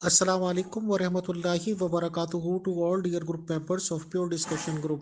Assalamu alaikum wa rahmatullahi wa barakatuhu to all dear group members of Pure Discussion Group.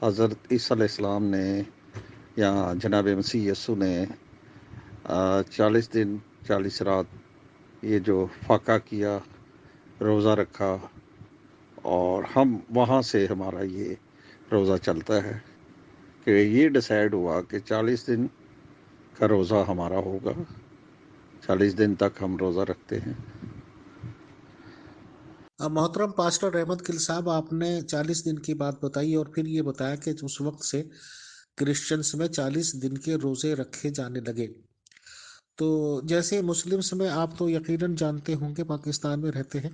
حضرت عیسیٰ علیہ السلام نے یا جناب مسیح یسوع نے 40 دن 40 رات یہ جو فاقہ کیا، روزہ رکھا، اور ہم وہاں سے ہمارا یہ روزہ چلتا ہے کہ یہ ڈیسائیڈ ہوا کہ 40 دن کا روزہ ہمارا ہوگا، 40 دن تک ہم روزہ رکھتے ہیں۔ محترم پاسٹر رحمت گل صاحب، آپ نے 40 دن کی بات بتائی اور پھر یہ بتایا کہ اس وقت سے کرسچنس میں 40 دن کے روزے رکھے جانے لگے۔ تو جیسے مسلمس میں آپ تو یقیناً جانتے ہوں کہ پاکستان میں رہتے ہیں،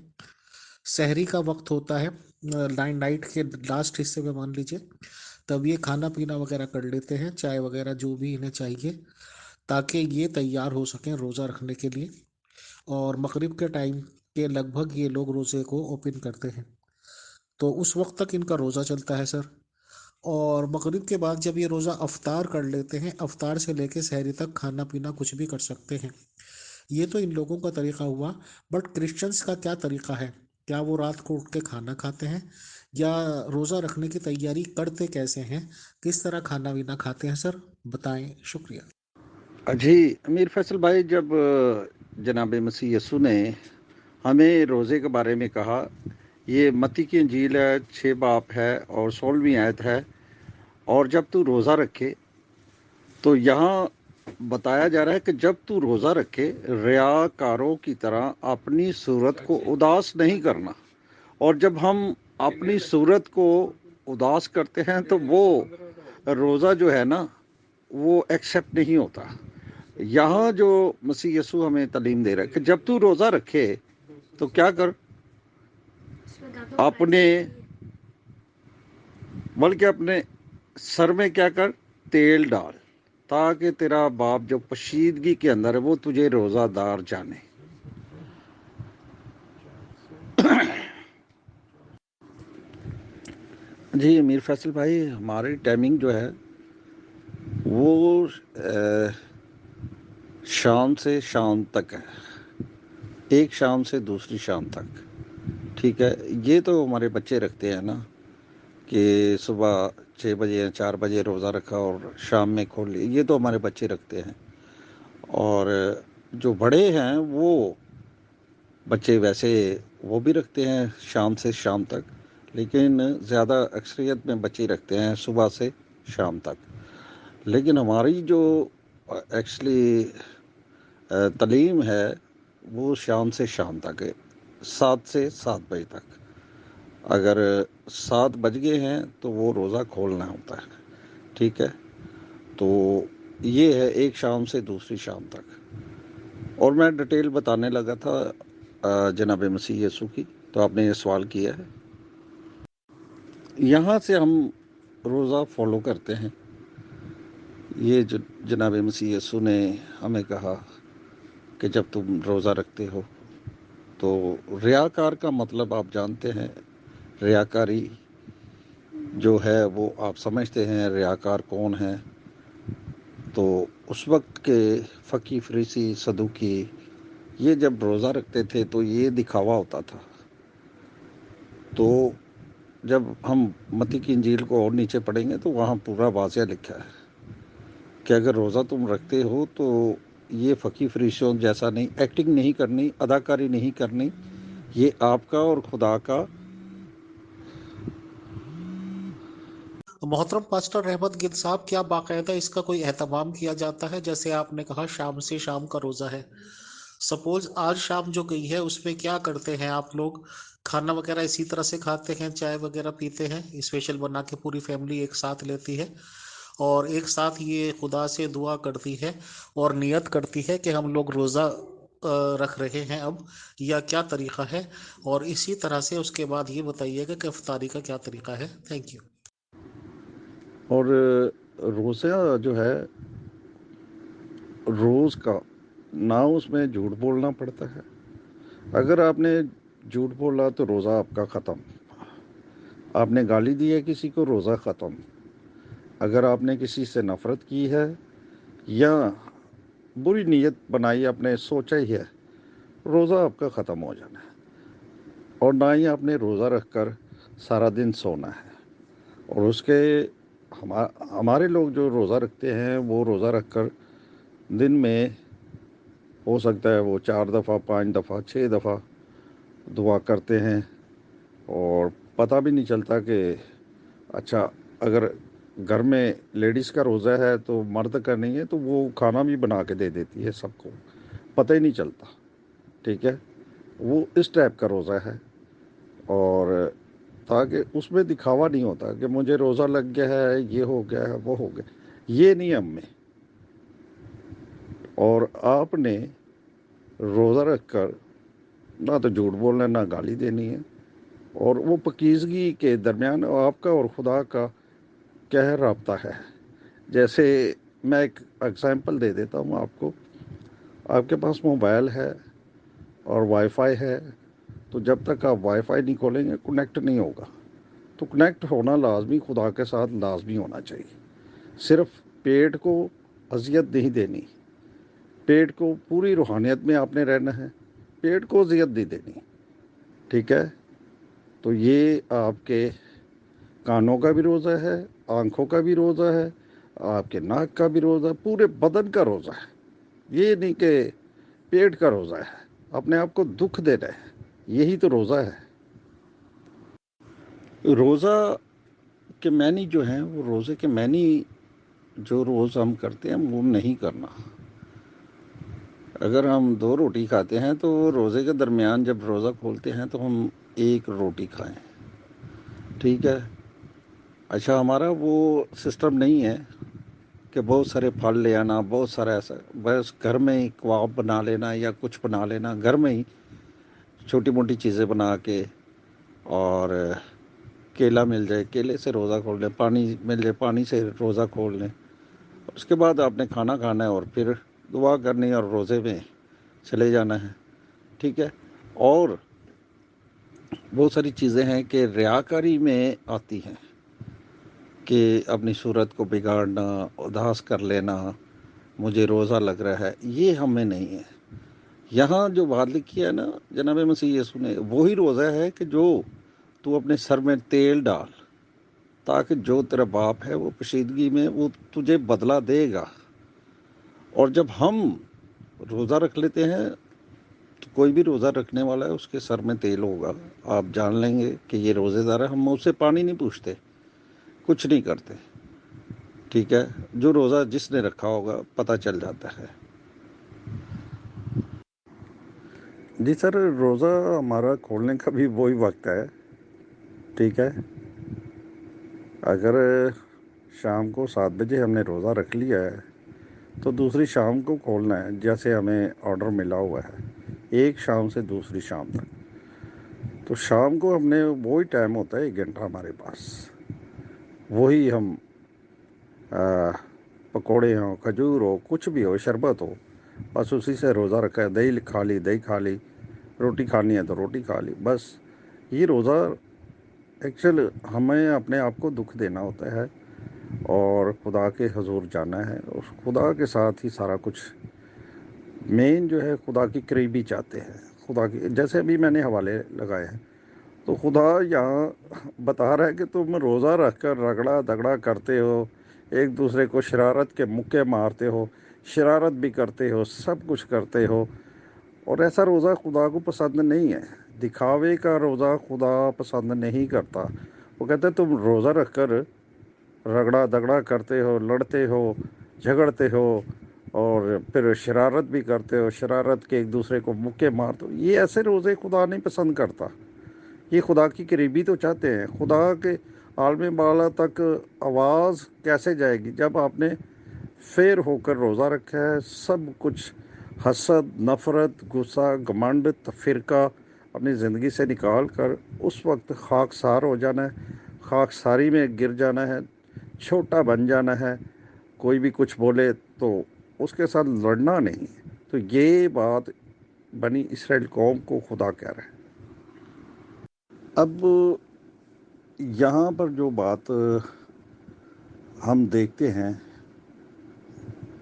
سحری کا وقت ہوتا ہے، نائٹ کے لاسٹ حصے میں مان لیجیے، تب یہ کھانا پینا وغیرہ کر لیتے ہیں، چائے وغیرہ جو بھی انہیں چاہیے تاکہ یہ تیار ہو سکیں روزہ رکھنے کے لیے، اور مغرب کے ٹائم کے لگ بھگ یہ لوگ روزے کو اوپن کرتے ہیں، تو اس وقت تک ان کا روزہ چلتا ہے سر۔ اور مغرب کے بعد جب یہ روزہ افطار کر لیتے ہیں، افطار سے لے کے سحری تک کھانا پینا کچھ بھی کر سکتے ہیں۔ یہ تو ان لوگوں کا طریقہ ہوا، بٹ کرسچنس کا کیا طریقہ ہے؟ کیا وہ رات کو اٹھ کے کھانا کھاتے ہیں، یا روزہ رکھنے کی تیاری کرتے کیسے ہیں، کس طرح کھانا پینا کھاتے ہیں سر؟ بتائیں، شکریہ۔ جی امیر فیصل بھائی، جب جناب مسیح یسوع نے ہمیں روزے کے بارے میں کہا، یہ متی کی انجیل ہے، 6 باب ہے اور 16ویں آیت ہے، اور جب تو روزہ رکھے، تو یہاں بتایا جا رہا ہے کہ جب تو روزہ رکھے ریاکاروں کی طرح اپنی صورت کو اداس نہیں کرنا۔ اور جب ہم اپنی صورت کو اداس کرتے ہیں تو وہ روزہ جو ہے نا وہ ایکسیپٹ نہیں ہوتا۔ یہاں جو مسیح یسوع ہمیں تعلیم دے رہا ہے کہ جب تو روزہ رکھے تو کیا کر، اپنے اپنے سر میں کیا کر، تیل ڈال، تاکہ تیرا باپ جو پشیدگی کے اندر ہے وہ تجھے روزہ دار جانے۔ جی امیر فیصل بھائی، ہماری ٹائمنگ جو ہے وہ شام سے شام تک ہے، ایک شام سے دوسری شام تک، ٹھیک ہے۔ یہ تو ہمارے بچے رکھتے ہیں نا کہ صبح 6 بجے یا 4 بجے روزہ رکھا اور شام میں کھول لیا، یہ تو ہمارے بچے رکھتے ہیں۔ اور جو بڑے ہیں وہ بچے ویسے وہ بھی رکھتے ہیں شام سے شام تک، لیکن زیادہ اکثریت میں بچے رکھتے ہیں صبح سے شام تک۔ لیکن ہماری جو ایکچولی تعلیم ہے وہ شام سے شام تک ہے، 7 سے 7 بجے تک۔ اگر 7 بج گئے ہیں تو وہ روزہ کھولنا ہوتا ہے، ٹھیک ہے۔ تو یہ ہے ایک شام سے دوسری شام تک۔ اور میں ڈیٹیل بتانے لگا تھا جناب مسیح یسوع کی، تو آپ نے یہ سوال کیا ہے۔ یہاں سے ہم روزہ فالو کرتے ہیں۔ یہ جو جناب مسیح یسوع نے ہمیں کہا کہ جب تم روزہ رکھتے ہو تو ریاکار کا مطلب آپ جانتے ہیں، ریاکاری جو ہے وہ آپ سمجھتے ہیں ریاکار کون ہے۔ تو اس وقت کے فقی، فریسی، صدوقی یہ جب روزہ رکھتے تھے تو یہ دکھاوا ہوتا تھا۔ تو جب ہم متی کی انجیل کو اور نیچے پڑھیں گے تو وہاں پورا واضح لکھا ہے کہ اگر روزہ تم رکھتے ہو تو یہ فقی فریسیوں جیسا نہیں، ایکٹنگ نہیں کرنی، اداکاری نہیں کرنی، یہ آپ کا اور خدا کا۔ محترم پاسٹر رحمت گل صاحب، کیا باقاعدہ اس کا کوئی اہتمام کیا جاتا ہے؟ جیسے آپ نے کہا شام سے شام کا روزہ ہے، سپوز آج شام جو گئی ہے اس میں کیا کرتے ہیں آپ لوگ؟ کھانا وغیرہ اسی طرح سے کھاتے ہیں، چائے وغیرہ پیتے ہیں، اسپیشل بنا کے پوری فیملی ایک ساتھ لیتی ہے اور ایک ساتھ یہ خدا سے دعا کرتی ہے اور نیت کرتی ہے کہ ہم لوگ روزہ رکھ رہے ہیں اب، یا کیا طریقہ ہے؟ اور اسی طرح سے اس کے بعد یہ بتائیے گا کہ افطاری کا کیا طریقہ ہے؟ Thank you. اور روزہ جو ہے روز کا، نہ اس میں جھوٹ بولنا پڑتا ہے۔ اگر آپ نے جھوٹ بولا تو روزہ آپ کا ختم۔ آپ نے گالی دی ہے کسی کو، روزہ ختم۔ اگر آپ نے کسی سے نفرت کی ہے یا بری نیت بنائی، آپ نے سوچا ہی ہے، روزہ آپ کا ختم ہو جانا ہے۔ اور نہ ہی آپ نے روزہ رکھ کر سارا دن سونا ہے۔ اور اس کے ہمارے لوگ جو روزہ رکھتے ہیں وہ روزہ رکھ کر دن میں ہو سکتا ہے وہ 4 دفعہ 5 دفعہ 6 دفعہ دعا کرتے ہیں، اور پتہ بھی نہیں چلتا کہ اچھا اگر گھر میں لیڈیز کا روزہ ہے تو مرد کا نہیں ہے تو وہ کھانا بھی بنا کے دے دیتی ہے سب کو، پتہ ہی نہیں چلتا. ٹھیک ہے، وہ اس ٹائپ کا روزہ ہے. اور تاکہ اس میں دکھاوا نہیں ہوتا کہ مجھے روزہ لگ گیا ہے، یہ ہو گیا ہے، وہ ہو گیا، یہ نہیں ہم میں. اور آپ نے روزہ رکھ کر نہ تو جھوٹ بولنا ہے، نہ گالی دینی ہے، اور وہ پاکیزگی کے درمیان آپ کا اور خدا کا کیا ہے رابطہ ہے. جیسے میں ایک ایگزامپل دے دیتا ہوں آپ کو. آپ کے پاس موبائل ہے اور وائی فائی ہے، تو جب تک آپ وائی فائی نہیں کھولیں گے کنیکٹ نہیں ہوگا. تو کنیکٹ ہونا لازمی خدا کے ساتھ لازمی ہونا چاہیے. صرف پیٹ کو اذیت نہیں دینی، پیٹ کو پوری روحانیت میں آپ نے رہنا ہے، پیٹ کو اذیت نہیں دینی. ٹھیک ہے، تو یہ آپ کے کانوں کا بھی روزہ ہے، آنکھوں کا بھی روزہ ہے، آپ کے ناک کا بھی روزہ ہے، پورے بدن کا روزہ ہے. یہ نہیں کہ پیٹ کا روزہ ہے، اپنے آپ کو دکھ دینا ہے، یہی تو روزہ ہے. روزہ کے معنی جو ہیں وہ روزے کے معنی جو روز ہم کرتے ہیں وہ نہیں کرنا. اگر ہم 2 روٹی کھاتے ہیں تو روزے کے درمیان جب روزہ کھولتے ہیں تو ہم 1 روٹی کھائیں. ٹھیک ہے. اچھا ہمارا وہ سسٹم نہیں ہے کہ بہت سارے پھل لے آنا، بہت سارا ایسا، بس گھر میں ہی کباب بنا لینا یا کچھ بنا لینا، گھر میں ہی چھوٹی موٹی چیزیں بنا کے، اور کیلا مل جائے کیلے سے روزہ کھول لیں، پانی مل جائے پانی سے روزہ کھول لیں. اس کے بعد آپ نے کھانا کھانا ہے اور پھر دعا کرنی اور روزے میں چلے جانا ہے. ٹھیک ہے. اور بہت ساری چیزیں ہیں کہ ریاکاری میں آتی ہیں کہ اپنی صورت کو بگاڑنا، اداس کر لینا، مجھے روزہ لگ رہا ہے، یہ ہمیں نہیں ہے. یہاں جو بات لکھی ہے نا جناب مسیح یسوع نے، وہی روزہ ہے کہ جو تو اپنے سر میں تیل ڈال، تاکہ جو تیرا باپ ہے وہ پشیدگی میں وہ تجھے بدلہ دے گا. اور جب ہم روزہ رکھ لیتے ہیں تو کوئی بھی روزہ رکھنے والا ہے اس کے سر میں تیل ہوگا، آپ جان لیں گے کہ یہ روزے دار ہے. ہم اس سے پانی نہیں پوچھتے، کچھ نہیں کرتے. ٹھیک ہے. جو روزہ جس نے رکھا ہوگا پتہ چل جاتا ہے. جی سر، روزہ ہمارا کھولنے کا بھی وہی وقت ہے. ٹھیک ہے. اگر شام کو 7 بجے ہم نے روزہ رکھ لیا ہے تو دوسری شام کو کھولنا ہے، جیسے ہمیں آرڈر ملا ہوا ہے، ایک شام سے دوسری شام تک. تو شام کو ہم نے وہی ٹائم ہوتا ہے 1 گھنٹہ ہمارے پاس، وہی ہم پکوڑے ہوں، کھجور ہو، کچھ بھی ہو، شربت ہو، بس اسی سے روزہ رکھا ہے. دہی کھا لی دہی کھا لی، روٹی کھانی ہے تو روٹی کھا لی. بس یہ روزہ ایکچوئل ہمیں اپنے آپ کو دکھ دینا ہوتا ہے اور خدا کے حضور جانا ہے، اور خدا کے ساتھ ہی سارا کچھ. مین جو ہے خدا کی قریبی چاہتے ہیں. خدا کی، جیسے ابھی میں نے حوالے لگائے ہیں، تو خدا یہاں بتا رہا ہے کہ تم روزہ رکھ کر رگڑا دگڑا کرتے ہو، ایک دوسرے کو شرارت کے مکے مارتے ہو، شرارت بھی کرتے ہو، سب کچھ کرتے ہو. اور ایسا روزہ خدا کو پسند نہیں ہے. دکھاوے کا روزہ خدا پسند نہیں کرتا. وہ کہتے ہیں تم روزہ رکھ کر رگڑا دگڑا کرتے ہو، لڑتے ہو، جھگڑتے ہو، اور پھر شرارت بھی کرتے ہو، شرارت کے ایک دوسرے کو مکے مارتے ہو. یہ ایسے روزے خدا نہیں پسند کرتا. یہ خدا کی قریبی تو چاہتے ہیں. خدا کے عالم بالا تک آواز کیسے جائے گی جب آپ نے فیر ہو کر روزہ رکھا ہے؟ سب کچھ حسد، نفرت، غصہ، گھمنڈ، فرقہ اپنی زندگی سے نکال کر اس وقت خاک سار ہو جانا ہے، خاک ساری میں گر جانا ہے، چھوٹا بن جانا ہے. کوئی بھی کچھ بولے تو اس کے ساتھ لڑنا نہیں. تو یہ بات بنی اسرائیل قوم کو خدا کہہ رہا ہے. اب یہاں پر جو بات ہم دیکھتے ہیں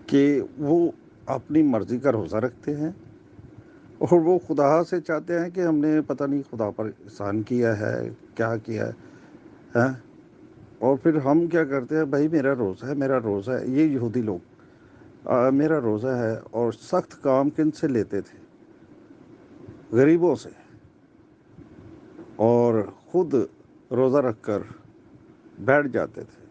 کہ وہ اپنی مرضی کا روزہ رکھتے ہیں، اور وہ خدا سے چاہتے ہیں کہ ہم نے پتہ نہیں خدا پر احسان کیا ہے، کیا کیا ہے. اور پھر ہم کیا کرتے ہیں، بھائی میرا روزہ ہے، میرا روزہ ہے. یہ یہودی لوگ میرا روزہ ہے، اور سخت کام کن سے لیتے تھے؟ غریبوں سے. اور خود روزہ رکھ کر بیٹھ جاتے تھے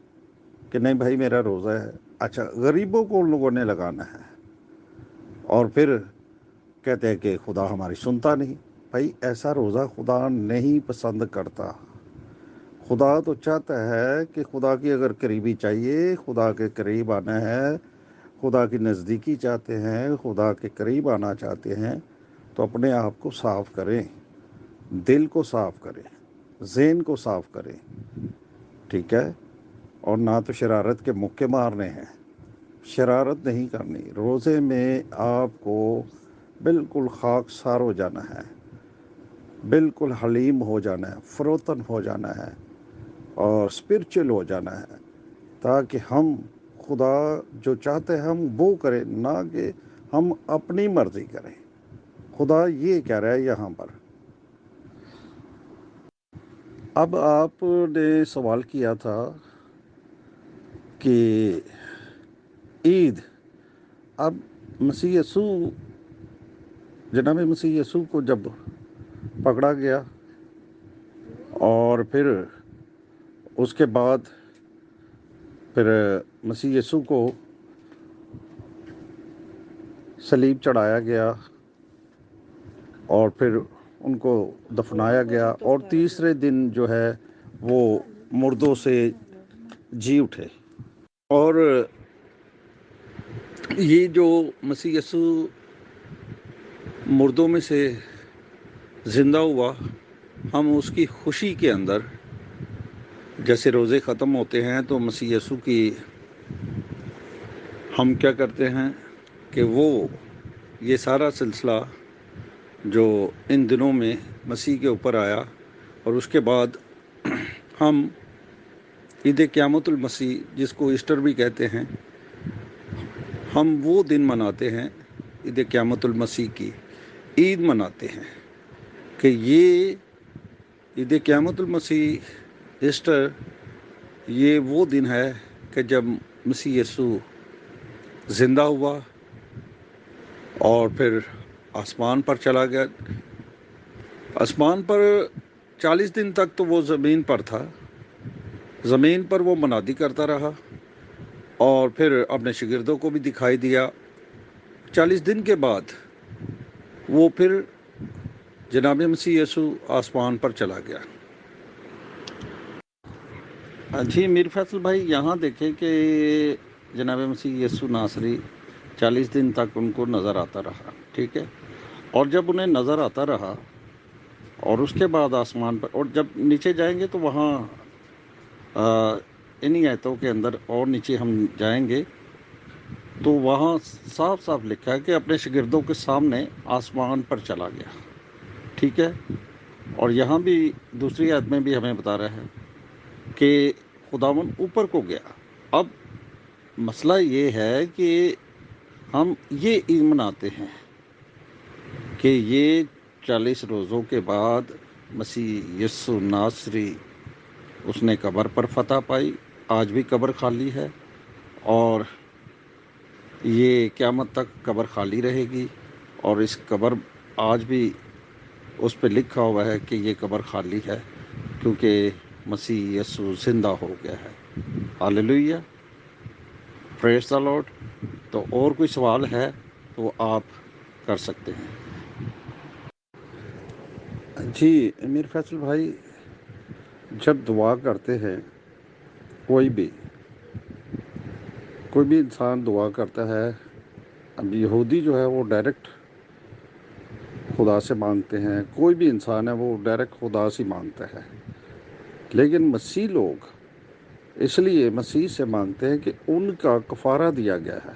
کہ نہیں بھائی میرا روزہ ہے. اچھا، غریبوں کو ان لوگوں نے لگانا ہے، اور پھر کہتے ہیں کہ خدا ہماری سنتا نہیں. بھائی ایسا روزہ خدا نہیں پسند کرتا. خدا تو چاہتا ہے کہ خدا کی اگر قریبی چاہیے، خدا کے قریب آنا ہے، خدا کی نزدیکی چاہتے ہیں، خدا کے قریب آنا چاہتے ہیں، تو اپنے آپ کو صاف کریں، دل کو صاف کریں، ذہن کو صاف کریں. ٹھیک ہے؟ اور نہ تو شرارت کے مکے مارنے ہیں، شرارت نہیں کرنی. روزے میں آپ کو بالکل خاک سار ہو جانا ہے، بالکل حلیم ہو جانا ہے، فروتن ہو جانا ہے، اور اسپرچل ہو جانا ہے، تاکہ ہم خدا جو چاہتے ہیں ہم وہ کریں، نہ کہ ہم اپنی مرضی کریں. خدا یہ کہہ رہا ہے یہاں پر. اب آپ نے سوال کیا تھا کہ عید، اب مسیح یسوع، جناب مسیح یسوع کو جب پکڑا گیا اور پھر اس کے بعد پھر مسیح یسوع کو صلیب چڑھایا گیا، اور پھر ان کو دفنایا گیا، اور تیسرے دن جو ہے وہ مردوں سے جی اٹھے. اور یہ جو مسیح یسوع مردوں میں سے زندہ ہوا، ہم اس کی خوشی کے اندر جیسے روزے ختم ہوتے ہیں تو مسیح یسوع کی ہم کیا کرتے ہیں کہ وہ یہ سارا سلسلہ جو ان دنوں میں مسیح کے اوپر آیا، اور اس کے بعد ہم عید قیامت المسیح، جس کو ایسٹر بھی کہتے ہیں، ہم وہ دن مناتے ہیں، عید قیامت المسیح کی عید مناتے ہیں. کہ یہ عید قیامت المسیح، ایسٹر، یہ وہ دن ہے کہ جب مسیح یسوع زندہ ہوا اور پھر آسمان پر چلا گیا. آسمان پر 40 دن تک تو وہ زمین پر تھا، زمین پر وہ منادی کرتا رہا، اور پھر اپنے شاگردوں کو بھی دکھائی دیا. 40 دن کے بعد وہ پھر جناب مسیح یسوع آسمان پر چلا گیا. جی میر فیصل بھائی، یہاں دیکھیں کہ جناب مسیح یسوع ناصری 40 دن تک ان کو نظر آتا رہا. ٹھیک ہے؟ اور جب انہیں نظر آتا رہا اور اس کے بعد آسمان پر، اور جب نیچے جائیں گے تو وہاں انہی آیتوں کے اندر اور نیچے ہم جائیں گے تو وہاں صاف صاف لکھا ہے کہ اپنے شاگردوں کے سامنے آسمان پر چلا گیا. ٹھیک ہے؟ اور یہاں بھی دوسری آیت میں بھی ہمیں بتا رہا ہے کہ خداوند اوپر کو گیا. اب مسئلہ یہ ہے کہ ہم یہ عید مناتے ہیں کہ یہ 40 روزوں کے بعد مسیح یسوع ناصری، اس نے قبر پر فتح پائی. آج بھی قبر خالی ہے، اور یہ قیامت تک قبر خالی رہے گی. اور اس قبر آج بھی اس پہ لکھا ہوا ہے کہ یہ قبر خالی ہے، کیونکہ مسیح یسوع زندہ ہو گیا ہے. ہاللیلویہ، پریز دی لارڈ. تو اور کوئی سوال ہے تو آپ کر سکتے ہیں. جی امیر فیصل بھائی، جب دعا کرتے ہیں کوئی بھی انسان دعا کرتا ہے، اب یہودی جو ہے وہ ڈائریکٹ خدا سے مانگتے ہیں، کوئی بھی انسان ہے وہ ڈائریکٹ خدا سے مانگتا ہے. لیکن مسیح لوگ اس لیے مسیح سے مانگتے ہیں کہ ان کا کفارہ دیا گیا ہے.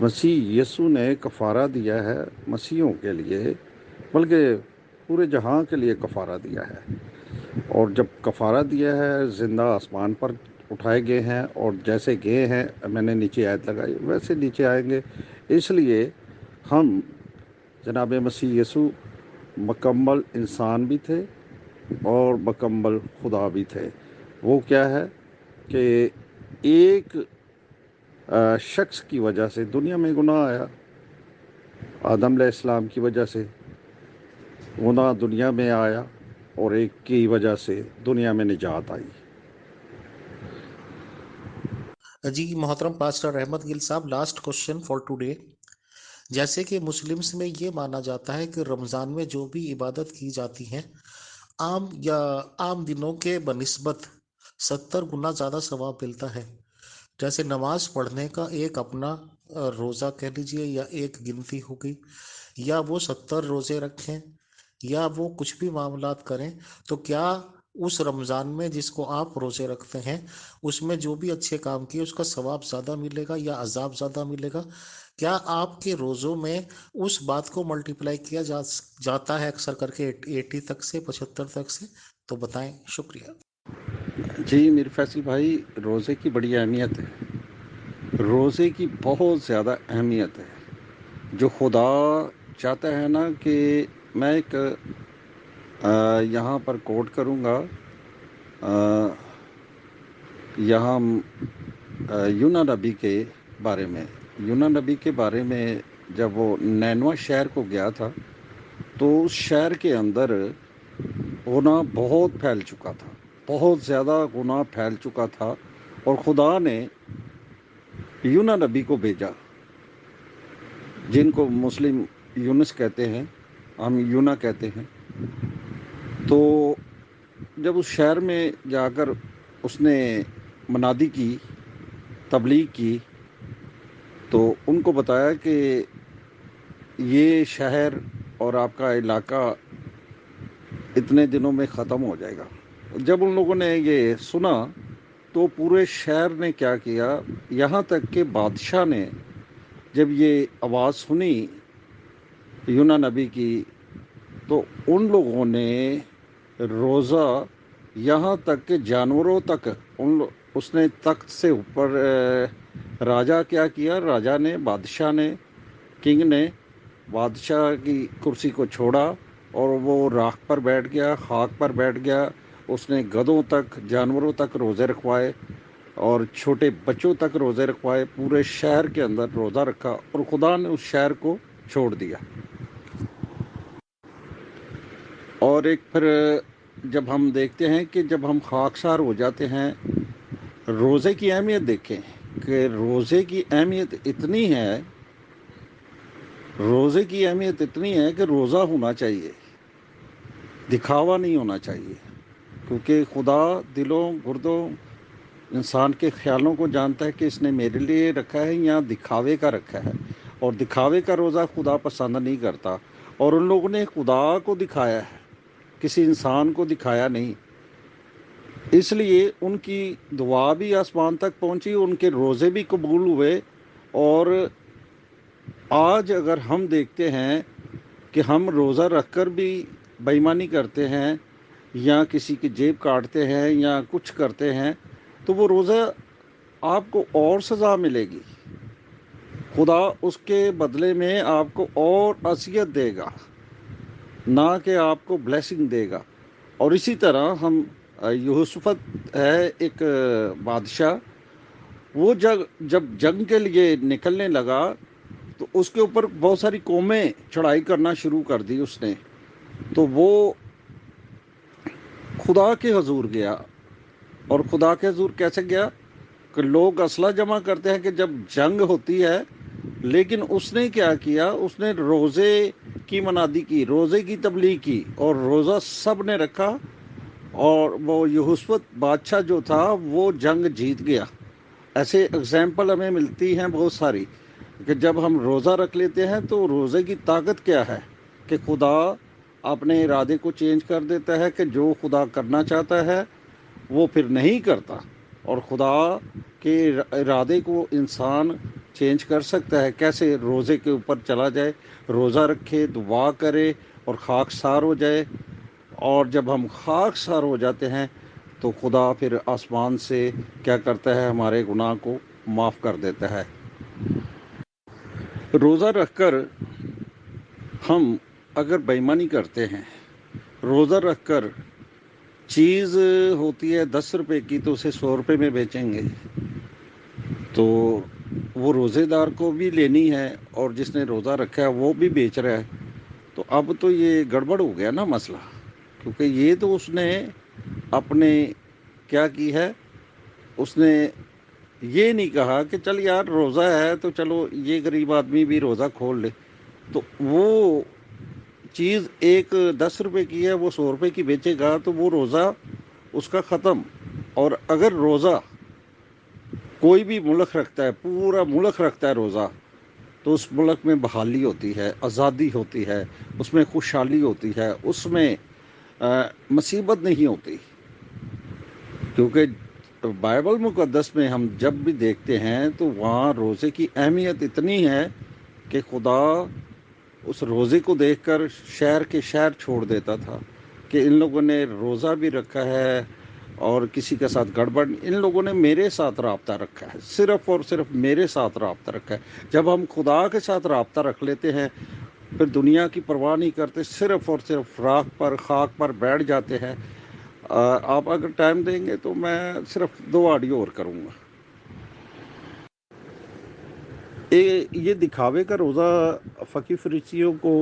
مسیح یسوع نے کفارہ دیا ہے مسیحوں کے لیے، بلکہ پورے جہاں کے لیے کفارہ دیا ہے. اور جب کفارہ دیا ہے، زندہ آسمان پر اٹھائے گئے ہیں، اور جیسے گئے ہیں، میں نے نیچے آیت لگائی، ویسے نیچے آئیں گے. اس لیے ہم جناب مسیح یسوع مکمل انسان بھی تھے اور مکمل خدا بھی تھے. وہ کیا ہے کہ ایک شخص کی وجہ سے دنیا میں گناہ آیا، آدم علیہ السلام کی وجہ سے گناہ دنیا میں آیا، اور ایک کی وجہ سے دنیا میں نجات آئی۔ جی محترم پاسٹر رحمت گل صاحب، لاسٹ کوشچن فار ٹوڈے۔ جیسے کہ مسلمس میں یہ مانا جاتا ہے کہ رمضان میں جو بھی عبادت کی جاتی ہیں عام دنوں کے بنسبت 70 گنا زیادہ ثواب ملتا ہے۔ جیسے نماز پڑھنے کا ایک اپنا روزہ کہہ لیجئے یا ایک گنتی ہوگی، یا وہ 70 روزے رکھیں یا وہ کچھ بھی معاملات کریں، تو کیا اس رمضان میں جس کو آپ روزے رکھتے ہیں اس میں جو بھی اچھے کام کیے اس کا ثواب زیادہ ملے گا یا عذاب زیادہ ملے گا؟ کیا آپ کے روزوں میں اس بات کو ملٹیپلائی کیا جاتا ہے اکثر کر کے 80 تک سے 75 تک سے؟ تو بتائیں، شکریہ۔ جی میر فیصل بھائی، روزے کی بڑی اہمیت ہے، روزے کی بہت زیادہ اہمیت ہے۔ جو خدا چاہتا ہے نا کہ میں ایک یہاں پر کوٹ کروں گا، یہاں یونا نبی کے بارے میں، یونا نبی کے بارے میں جب وہ نینوا شہر کو گیا تھا تو اس شہر کے اندر گناہ بہت پھیل چکا تھا، بہت زیادہ گناہ پھیل چکا تھا، اور خدا نے یونا نبی کو بھیجا، جن کو مسلم یونس کہتے ہیں، ہم یونا کہتے ہیں۔ تو جب اس شہر میں جا کر اس نے منادی کی، تبلیغ کی، تو ان کو بتایا کہ یہ شہر اور آپ کا علاقہ اتنے دنوں میں ختم ہو جائے گا۔ جب ان لوگوں نے یہ سنا تو پورے شہر نے کیا کیا، یہاں تک کہ بادشاہ نے جب یہ آواز سنی یونا نبی کی، تو ان لوگوں نے روزہ، یہاں تک کہ جانوروں تک، اس نے تخت سے اوپر راجہ کیا کیا، راجہ نے، بادشاہ نے، کنگ نے بادشاہ کی کرسی کو چھوڑا اور وہ راکھ پر بیٹھ گیا، خاک پر بیٹھ گیا۔ اس نے گدھوں تک، جانوروں تک روزے رکھوائے اور چھوٹے بچوں تک روزے رکھوائے، پورے شہر کے اندر روزہ رکھا، اور خدا نے اس شہر کو چھوڑ دیا۔ اور ایک پھر جب ہم دیکھتے ہیں کہ جب ہم خاکسار ہو جاتے ہیں، روزے کی اہمیت دیکھیں کہ روزے کی اہمیت اتنی ہے، روزے کی اہمیت اتنی ہے کہ روزہ ہونا چاہیے، دکھاوا نہیں ہونا چاہیے، کیونکہ خدا دلوں گردوں انسان کے خیالوں کو جانتا ہے کہ اس نے میرے لیے رکھا ہے یا دکھاوے کا رکھا ہے، اور دکھاوے کا روزہ خدا پسند نہیں کرتا۔ اور ان لوگوں نے خدا کو دکھایا ہے، کسی انسان کو دکھایا نہیں، اس لیے ان کی دعا بھی آسمان تک پہنچی، ان کے روزے بھی قبول ہوئے۔ اور آج اگر ہم دیکھتے ہیں کہ ہم روزہ رکھ کر بھی بے ایمانی کرتے ہیں یا کسی کی جیب کاٹتے ہیں یا کچھ کرتے ہیں، تو وہ روزہ آپ کو اور سزا ملے گی، خدا اس کے بدلے میں آپ کو اور عصیت دے گا، نہ کہ آپ کو بلیسنگ دے گا۔ اور اسی طرح ہم یہوشافت ہے ایک بادشاہ، وہ جب جنگ کے لیے نکلنے لگا تو اس کے اوپر بہت ساری قومیں چڑھائی کرنا شروع کر دی اس نے، تو وہ خدا کے حضور گیا۔ اور خدا کے حضور کیسے گیا کہ لوگ اسلحہ جمع کرتے ہیں کہ جب جنگ ہوتی ہے، لیکن اس نے کیا کیا، اس نے روزے کی منادی کی، روزے کی تبلیغ کی، اور روزہ سب نے رکھا، اور وہ یہوشافت بادشاہ جو تھا وہ جنگ جیت گیا۔ ایسے اگزامپل ہمیں ملتی ہیں بہت ساری کہ جب ہم روزہ رکھ لیتے ہیں تو روزے کی طاقت کیا ہے کہ خدا اپنے ارادے کو چینج کر دیتا ہے، کہ جو خدا کرنا چاہتا ہے وہ پھر نہیں کرتا، اور خدا کے ارادے کو انسان چینج کر سکتا ہے۔ کیسے؟ روزے کے اوپر چلا جائے، روزہ رکھے، دعا کرے اور خاکسار ہو جائے، اور جب ہم خاکسار ہو جاتے ہیں تو خدا پھر آسمان سے کیا کرتا ہے، ہمارے گناہ کو معاف کر دیتا ہے۔ روزہ رکھ کر ہم اگر بے ایمانی کرتے ہیں، روزہ رکھ کر چیز ہوتی ہے 10 روپے کی تو اسے 100 روپے میں بیچیں گے، تو وہ روزے دار کو بھی لینی ہے اور جس نے روزہ رکھا ہے وہ بھی بیچ رہا ہے، تو اب تو یہ گڑبڑ ہو گیا نا مسئلہ، کیونکہ یہ تو اس نے اپنے کیا کی ہے، اس نے یہ نہیں کہا کہ چل یار روزہ ہے تو چلو یہ غریب آدمی بھی روزہ کھول لے، تو وہ چیز ایک 10 روپے کی ہے وہ 100 روپے کی بیچے گا تو وہ روزہ اس کا ختم۔ اور اگر روزہ کوئی بھی ملک رکھتا ہے، پورا ملک رکھتا ہے روزہ، تو اس ملک میں بحالی ہوتی ہے، آزادی ہوتی ہے، اس میں خوشحالی ہوتی ہے، اس میں مصیبت نہیں ہوتی، کیونکہ بائبل مقدس میں ہم جب بھی دیکھتے ہیں تو وہاں روزے کی اہمیت اتنی ہے کہ خدا اس روزے کو دیکھ کر شہر کے شہر چھوڑ دیتا تھا کہ ان لوگوں نے روزہ بھی رکھا ہے اور کسی کے ساتھ گڑبڑ، ان لوگوں نے میرے ساتھ رابطہ رکھا ہے، صرف اور صرف میرے ساتھ رابطہ رکھا ہے۔ جب ہم خدا کے ساتھ رابطہ رکھ لیتے ہیں پھر دنیا کی پرواہ نہیں کرتے، صرف اور صرف راکھ پر خاک پر بیٹھ جاتے ہیں۔ آپ اگر ٹائم دیں گے تو میں صرف 2 آڈیو اور کروں گا۔ یہ دکھاوے کا روزہ فقی فریسیوں کو،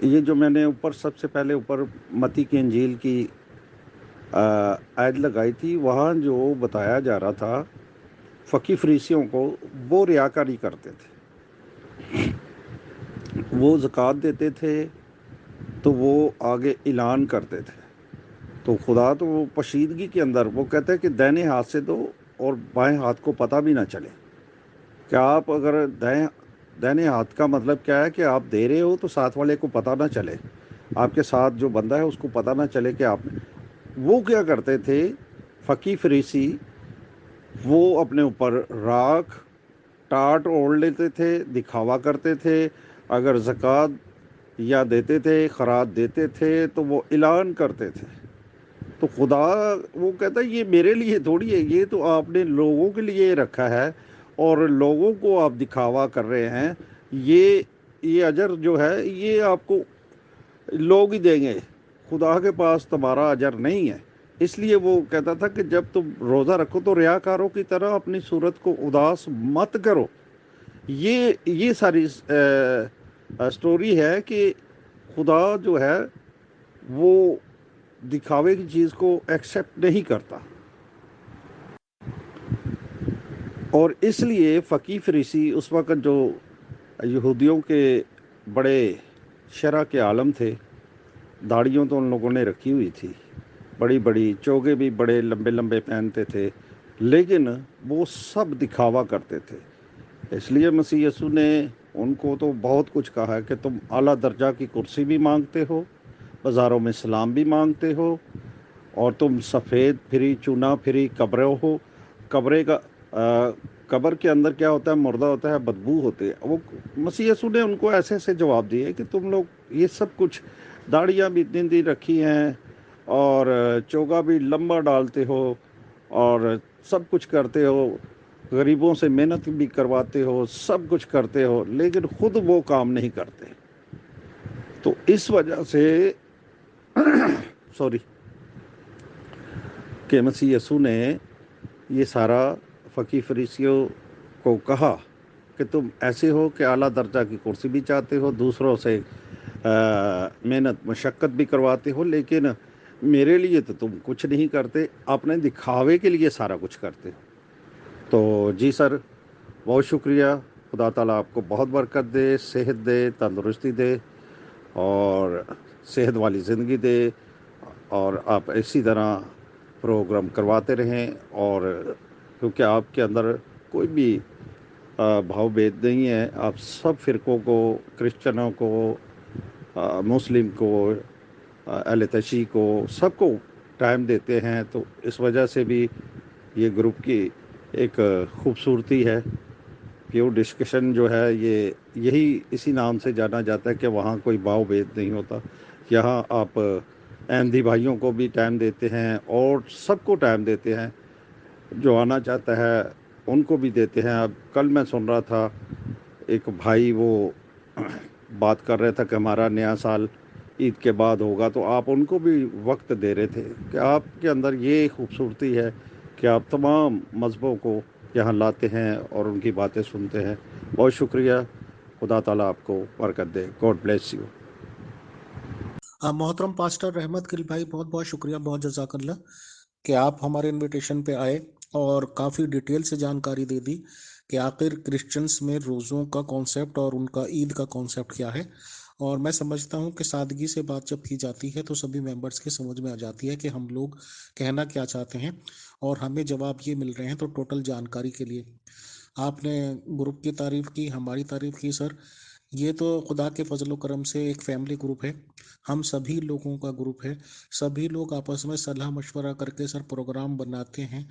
یہ جو میں نے اوپر سب سے پہلے اوپر متی کی انجیل کی آیت لگائی تھی، وہاں جو بتایا جا رہا تھا فقی فریسیوں کو، وہ ریاکاری کرتے تھے، وہ زکوٰۃ دیتے تھے تو وہ آگے اعلان کرتے تھے، تو خدا تو وہ پشیدگی کے اندر وہ کہتے ہیں کہ دائنے ہاتھ سے دو اور بائیں ہاتھ کو پتہ بھی نہ چلے، کہ آپ اگر دائنے ہاتھ کا مطلب کیا ہے کہ آپ دے رہے ہو تو ساتھ والے کو پتہ نہ چلے، آپ کے ساتھ جو بندہ ہے اس کو پتہ نہ چلے کہ آپ نے۔ وہ کیا کرتے تھے فقی فریسی، وہ اپنے اوپر راکھ ٹاٹ اوڑھ لیتے تھے، دکھاوا کرتے تھے، اگر زکوٰۃ یا دیتے تھے، خراج دیتے تھے تو وہ اعلان کرتے تھے، تو خدا وہ کہتا ہے یہ میرے لیے تھوڑی ہے، یہ تو آپ نے لوگوں کے لیے رکھا ہے اور لوگوں کو آپ دکھاوا کر رہے ہیں، یہ اجر جو ہے یہ آپ کو لوگ ہی دیں گے، خدا کے پاس تمہارا اجر نہیں ہے۔ اس لیے وہ کہتا تھا کہ جب تم روزہ رکھو تو ریاکاروں کی طرح اپنی صورت کو اداس مت کرو۔ یہ ساری سٹوری ہے کہ خدا جو ہے وہ دکھاوے کی چیز کو ایکسیپٹ نہیں کرتا، اور اس لیے فقی فریسی اس وقت جو یہودیوں کے بڑے شرح کے عالم تھے، داڑھیوں تو ان لوگوں نے رکھی ہوئی تھی، بڑی بڑی چوگے بھی بڑے لمبے لمبے پہنتے تھے، لیکن وہ سب دکھاوا کرتے تھے۔ اس لیے مسیح یسوع نے ان کو تو بہت کچھ کہا ہے کہ تم اعلیٰ درجہ کی کرسی بھی مانگتے ہو، بازاروں میں سلام بھی مانگتے ہو، اور تم سفید پھری چونا پھری قبروں ہو۔ قبر کے اندر کیا ہوتا ہے؟ مردہ ہوتا ہے، بدبو ہوتے ہیں۔ وہ مسیح یسوع نے ان کو ایسے ایسے جواب دیے کہ تم لوگ یہ سب کچھ، داڑھیاں بھی اتنی اتنی رکھی ہیں اور چوگا بھی لمبا ڈالتے ہو اور سب کچھ کرتے ہو، غریبوں سے محنت بھی کرواتے ہو، سب کچھ کرتے ہو، لیکن خود وہ کام نہیں کرتے۔ تو اس وجہ سے سوری کہ مسیح یسوع نے یہ سارا فقی فریسیوں کو کہا کہ تم ایسے ہو کہ اعلیٰ درجہ کی کرسی بھی چاہتے ہو، دوسروں سے محنت مشقت بھی کرواتے ہو، لیکن میرے لیے تو تم کچھ نہیں کرتے، اپنے دکھاوے کے لیے سارا کچھ کرتے ہو۔ تو جی سر، بہت شکریہ، خدا تعالیٰ آپ کو بہت برکت دے، صحت دے، تندرستی دے اور صحت والی زندگی دے، اور آپ اسی طرح پروگرام کرواتے رہیں، اور کیونکہ آپ کے اندر کوئی بھی بھاؤ بھید نہیں ہے، آپ سب فرقوں کو، کرسچنوں کو، مسلم کو، اہل تشیع کو، سب کو ٹائم دیتے ہیں، تو اس وجہ سے بھی یہ گروپ کی ایک خوبصورتی ہے۔ پیور ڈسکشن جو ہے یہی اسی نام سے جانا جاتا ہے کہ وہاں کوئی بھاؤ بھید نہیں ہوتا۔ یہاں آپ احمدی بھائیوں کو بھی ٹائم دیتے ہیں اور سب کو ٹائم دیتے ہیں، جو آنا چاہتا ہے ان کو بھی دیتے ہیں۔ اب کل میں سن رہا تھا ایک بھائی وہ بات کر رہا تھا کہ ہمارا نیا سال عید کے بعد ہوگا، تو آپ ان کو بھی وقت دے رہے تھے کہ آپ کے اندر یہ خوبصورتی ہے کہ آپ تمام مذہبوں کو یہاں لاتے ہیں اور ان کی باتیں سنتے ہیں. بہت شکریہ. خدا تعالیٰ آپ کو برکت دے. God bless you. محترم پاسٹر رحمت گل بھائی، بہت بہت شکریہ، بہت جزاک اللہ کہ آپ ہمارے انویٹیشن پہ آئے اور کافی ڈیٹیل سے جانکاری دے دی کہ آخر کرسچنس میں روزوں کا کانسیپٹ اور ان کا عید کا کانسیپٹ کیا ہے. اور میں سمجھتا ہوں کہ سادگی سے بات جب کی جاتی ہے تو سبھی ممبرس کے سمجھ میں آ جاتی ہے کہ ہم لوگ کہنا کیا چاہتے ہیں، اور ہمیں جواب یہ مل رہے ہیں. تو ٹوٹل جانکاری کے لیے آپ نے گروپ کی تعریف کی، ہماری تعریف کی سر. یہ تو خدا کے فضل و کرم سے ایک فیملی گروپ ہے، ہم سبھی لوگوں کا گروپ ہے. سبھی لوگ آپس میں صلاح مشورہ کر کے سر پروگرام بناتے ہیں،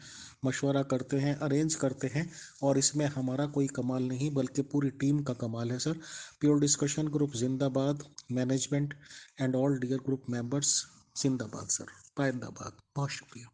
مشورہ کرتے ہیں، ارینج کرتے ہیں، اور اس میں ہمارا کوئی کمال نہیں بلکہ پوری ٹیم کا کمال ہے سر. پیور ڈسکشن گروپ زندہ باد. Management and all dear group members زندہ باد سر، پائندہ باد. بہت شکریہ.